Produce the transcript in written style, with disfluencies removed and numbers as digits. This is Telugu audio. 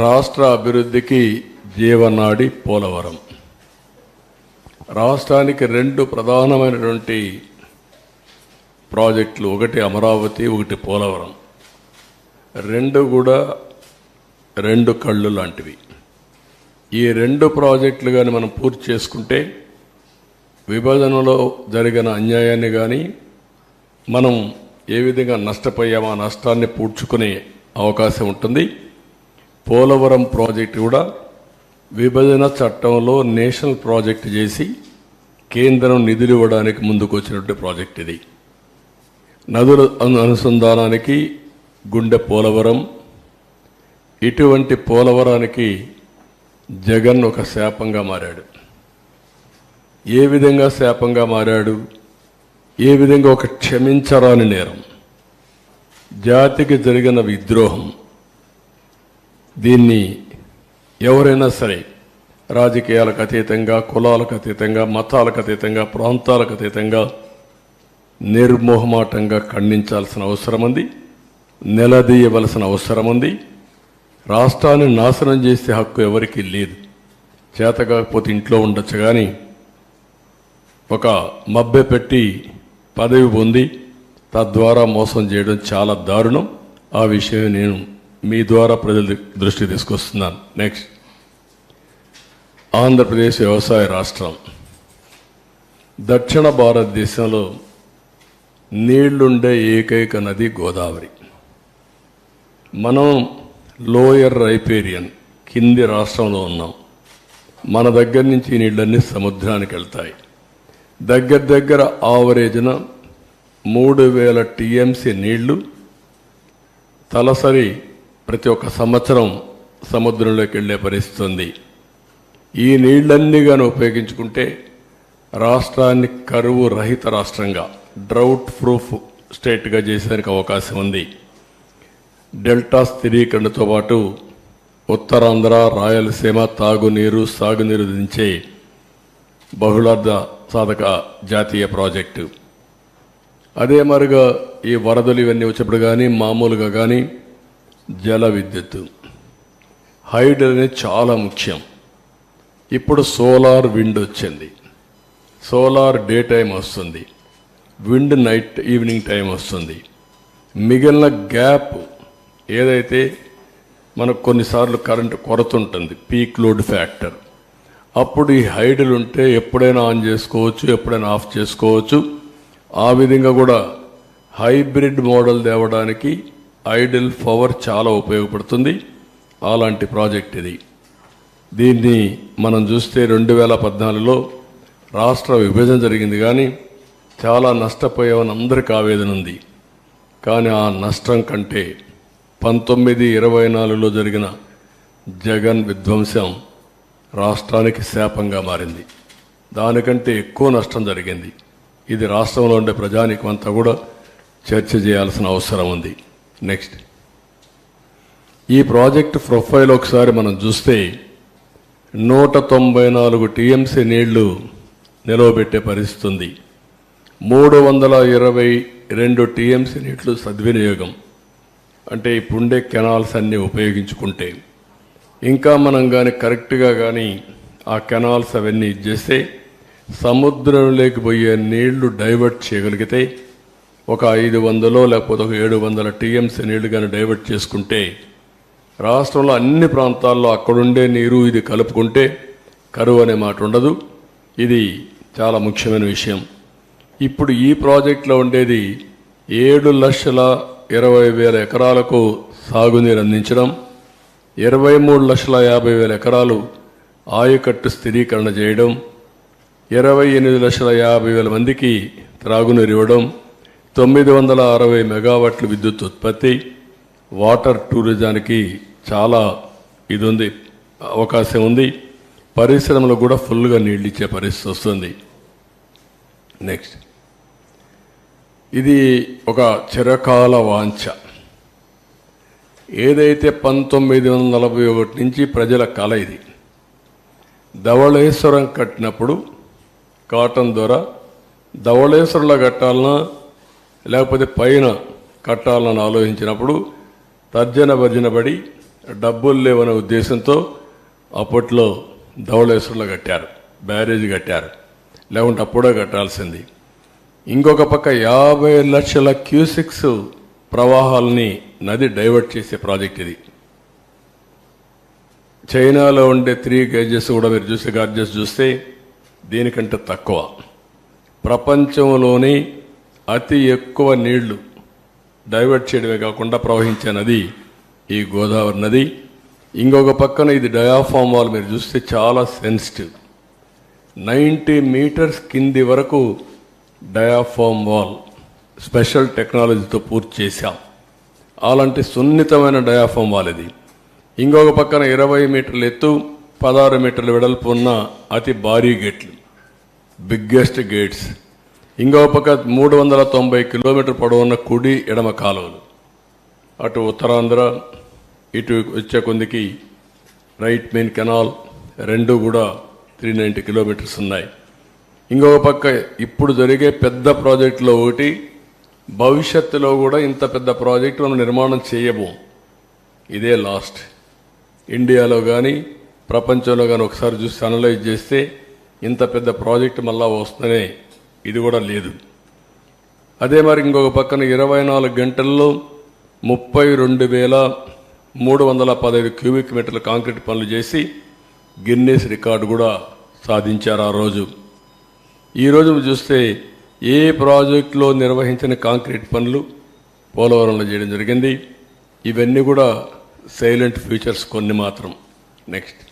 రాష్ట్ర అభివృద్ధికి జీవనాడి పోలవరం. రాష్ట్రానికి రెండు ప్రధానమైనటువంటి ప్రాజెక్టులు, ఒకటి అమరావతి, ఒకటి పోలవరం. రెండు కూడా రెండు కళ్ళు లాంటివి. ఈ రెండు ప్రాజెక్టులు కానీ మనం పూర్తి చేసుకుంటే విభజనలో జరిగిన అన్యాయాన్ని కానీ మనం ఏ విధంగా నష్టపోయామో ఆ నష్టాన్ని పూడ్చుకునే అవకాశం ఉంటుంది. పోలవరం ప్రాజెక్టు కూడా విభజన చట్టంలో నేషనల్ ప్రాజెక్ట్ చేసి కేంద్రం నిధులు ఇవ్వడానికి ముందుకు వచ్చినటువంటి ప్రాజెక్ట్ ఇది. నదుల అనుసంధానానికి గుండె పోలవరం. ఇటువంటి పోలవరానికి జగన్ ఒక శాపంగా మారాడు. ఏ విధంగా శాపంగా మారాడు? ఏ విధంగా ఒక క్షమించరాని నేరం, జాతికి జరిగిన విద్రోహం. దీన్ని ఎవరైనా సరే రాజకీయాలకు అతీతంగా, కులాలకు అతీతంగా, మతాలకు అతీతంగా, ప్రాంతాలకు అతీతంగా నిర్మోహమాటంగా ఖండించాల్సిన అవసరం ఉంది, నిలదీయవలసిన అవసరం ఉంది. రాష్ట్రాన్ని నాశనం చేసే హక్కు ఎవరికీ లేదు. చేత కాకపోతే ఇంట్లో ఉండొచ్చు, కానీ ఒక మభ్య పెట్టి పదవి పొంది తద్వారా మోసం చేయడం చాలా దారుణం. ఆ విషయం నేను మీ ద్వారా ప్రజల దృష్టి తీసుకొస్తున్నాను. నెక్స్ట్, ఆంధ్రప్రదేశ్ వ్యవసాయ రాష్ట్రం. దక్షిణ భారతదేశంలో నీళ్లుండే ఏకైక నది గోదావరి. మనం లోయర్ రైపేరియన్ కింది రాష్ట్రంలో ఉన్నాం. మన దగ్గర నుంచి ఈ నీళ్ళన్నీ సముద్రానికి వెళ్తాయి. దగ్గర ఆవరేజ్న 3000 టీఎంసీ నీళ్లు తలసరి ప్రతి ఒక్క సంవత్సరం సముద్రంలోకి వెళ్ళే పరిస్థితి ఉంది. ఈ నీళ్లన్నీ కానీ ఉపయోగించుకుంటే రాష్ట్రాన్ని కరువు రహిత రాష్ట్రంగా, డ్రౌట్ ప్రూఫ్ స్టేట్గా చేసేందుకు అవకాశం ఉంది. డెల్టా స్థిరీకరణతో పాటు ఉత్తరాంధ్ర, రాయలసీమ తాగునీరు, సాగునీరు దించే బహుళార్థ సాధక జాతీయ ప్రాజెక్టు. అదే మరిగా ఈ వరదలు ఇవన్నీ వచ్చినప్పుడు కానీ, మామూలుగా కానీ జల విద్యుత్తు, హైడ్రో అనేది చాలా ముఖ్యం. ఇప్పుడు సోలార్ విండ్ వచ్చింది. సోలార్ డే టైం వస్తుంది, విండ్ నైట్ ఈవినింగ్ టైం వస్తుంది. మిగిలిన గ్యాప్ ఏదైతే మనకు కొన్నిసార్లు కరెంటు కొరత ఉంటుంది, పీక్ లోడ్ ఫ్యాక్టర్, అప్పుడు ఈ హైడ్రల్ ఉంటే ఎప్పుడైనా ఆన్ చేసుకోవచ్చు, ఎప్పుడైనా ఆఫ్ చేసుకోవచ్చు. ఆ విధంగా కూడా హైబ్రిడ్ మోడల్ తేవడానికి ఐడిల్ పవర్ చాలా ఉపయోగపడుతుంది. అలాంటి ప్రాజెక్ట్ ఇది. దీన్ని మనం చూస్తే 2014లో రాష్ట్ర విభజన జరిగింది, కానీ చాలా నష్టపోయామని అందరికీ ఆవేదన ఉంది. కానీ ఆ నష్టం కంటే 1924లో జరిగిన జగన్ విధ్వంసం రాష్ట్రానికి శాపంగా మారింది. దానికంటే ఎక్కువ నష్టం జరిగింది. ఇది రాష్ట్రంలో ఉండే ప్రజానీకం అంతా కూడా చర్చ చేయాల్సిన అవసరం ఉంది. నెక్స్ట్, ఈ ప్రాజెక్టు ప్రొఫైల్ ఒకసారి మనం చూస్తే 194 టీఎంసీ నీళ్లు నిలవబెట్టే పరిస్థితి ఉంది. 322 టీఎంసీ నీళ్లు సద్వినియోగం. అంటే ఇప్పుడుండే కెనాల్స్ అన్నీ ఉపయోగించుకుంటే, ఇంకా మనం కానీ కరెక్ట్గా కానీ ఆ కెనాల్స్ అవన్నీ ఇచ్చేస్తే సముద్రంలోకి పోయే నీళ్లు డైవర్ట్ చేయగలిగితే ఒక 500 లేకపోతే ఒక 700 టీఎంసీ నీళ్లు కానీ డైవర్ట్ చేసుకుంటే రాష్ట్రంలో అన్ని ప్రాంతాల్లో అక్కడుండే నీరు ఇది కలుపుకుంటే కరువు అనే మాట ఉండదు. ఇది చాలా ముఖ్యమైన విషయం. ఇప్పుడు ఈ ప్రాజెక్టులో ఉండేది 7,20,000 ఎకరాలకు సాగునీరు అందించడం, 23,50,000 ఎకరాలు ఆయకట్టు స్థిరీకరణ చేయడం, 28,50,000 మందికి త్రాగునీరు ఇవ్వడం, 960 మెగావాట్ల విద్యుత్ ఉత్పత్తి, వాటర్ టూరిజానికి చాలా ఇది ఉంది, అవకాశం ఉంది. పరిశ్రమలు కూడా ఫుల్గా నీళ్ళు ఇచ్చే పరిస్థితి వస్తుంది. నెక్స్ట్, ఇది ఒక చిరకాల వాంఛ. ఏదైతే 1941 నుంచి ప్రజల కళ ఇది. ధవళేశ్వరం కట్టినప్పుడు కాటన్ ద్వారా ధవళేశ్వరంలో కట్టాలన్నా లేకపోతే పైన కట్టాలని ఆలోచించినప్పుడు తర్జన భర్జన పడి డబ్బులు లేవనే ఉద్దేశంతో అప్పట్లో ధవళేశ్వరంలో కట్టారు, బ్యారేజ్ కట్టారు, లేకుంటే అప్పుడే కట్టాల్సింది. ఇంకొక పక్క 50 లక్షల క్యూసిక్స్ ప్రవాహాలని నది డైవర్ట్ చేసే ప్రాజెక్ట్ ఇది. చైనాలో ఉండే 3 గేజెస్ కూడా మీరు చూస్తే గార్జెస్ చూస్తే దీనికంటే తక్కువ. ప్రపంచంలోని అతి ఎక్కువ నీళ్లు డైవర్ట్ చేయడమే కాకుండా ప్రవహించే నది ఈ గోదావరి నది. ఇంకొక పక్కన ఇది డయాఫామ్ వాల్ మీరు చూస్తే చాలా సెన్సిటివ్, 90 మీటర్స్ కింది వరకు డయాఫామ్ వాల్ స్పెషల్ టెక్నాలజీతో పూర్తి చేశాం. అలాంటి సున్నితమైన డయాఫామ్ వాల్ ఇది. ఇంకొక పక్కన 20 మీటర్ల ఎత్తు, 16 మీటర్ల వెడల్పు ఉన్న అతి భారీ గేట్లు, బిగ్గెస్ట్ గేట్స్. ఇంకొక పక్క 390 కిలోమీటర్ పొడవున్న కుడి ఎడమ కాలువలు, అటు ఉత్తరాంధ్ర ఇటు వచ్చే కొందికి రైట్ మెయిన్ కెనాల్, రెండు కూడా 390 కిలోమీటర్స్ ఉన్నాయి. ఇంకొక పక్క ఇప్పుడు జరిగే పెద్ద ప్రాజెక్టులో ఒకటి, భవిష్యత్తులో కూడా ఇంత పెద్ద ప్రాజెక్టు మనం నిర్మాణం చేయబోం. ఇదే లాస్ట్. ఇండియాలో కానీ ప్రపంచంలో కానీ ఒకసారి చూసి అనలైజ్ చేస్తే ఇంత పెద్ద ప్రాజెక్టు మళ్ళా వస్తుందనే ఇది కూడా లేదు. అదే మరి ఇంకొక పక్కన 24 గంటల్లో 32,315 క్యూబిక్ మీటర్ల కాంక్రీట్ పనులు చేసి గిన్నెస్ రికార్డు కూడా సాధించారు ఆ రోజు. ఈరోజు చూస్తే ఏ ప్రాజెక్టులో నిర్వహించిన కాంక్రీట్ పనులు పోలవరంలో చేయడం జరిగింది. ఇవన్నీ కూడా సైలెంట్ ఫ్యూచర్స్ కొన్ని మాత్రం. నెక్స్ట్